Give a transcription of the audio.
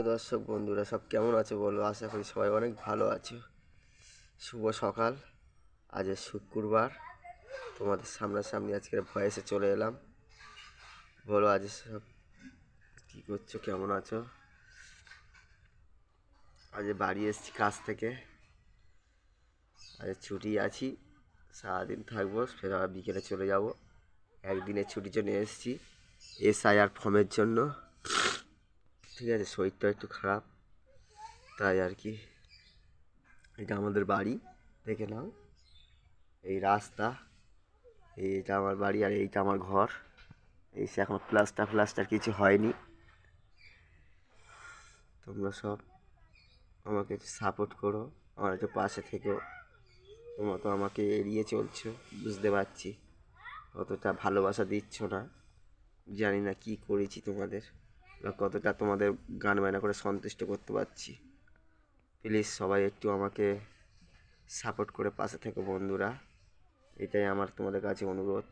দর্শক বন্ধুরা সব কেমন আছো বলো? আশা করি সবাই অনেক ভালো আছো। শুভ সকাল। আজ শুক্রবার, তোমাদের সামনাসামনি আজকের ভয়েসে চলে এলাম। বলো আজ সব কী করছো, কেমন আছো? আজ বাড়ি এসেছি কাজ থেকে, আজ ছুটি আছি, সারাদিন থাকবো, ফের আবার বিকেলে চলে যাব। একদিনের ছুটির জন্য এসেছি SIR ফর্মের জন্য। ঠিক আছে, শরীরটা একটু খারাপ, তাই আর কি। এটা আমাদের বাড়ি, দেখে নাও, এই রাস্তা, এইটা আমার বাড়ি আর এইটা আমার ঘর। এই সে এখন প্লাস্টার কিছু হয়নি। তোমরা সব আমাকে একটু সাপোর্ট করো, আমার একটু পাশে থেকো। তোমরা তো আমাকে এড়িয়ে চলছো, বুঝতে পারছি, অতটা ভালোবাসা দিচ্ছ না। জানি না কি করেছি তোমাদের, বা কতটা তোমাদের গান বায়না করে সন্তুষ্ট করতে পারছি। প্লিজ সবাই একটু আমাকে সাপোর্ট করে পাশে থেকো বন্ধুরা, এটাই আমার তোমাদের কাছে অনুরোধ।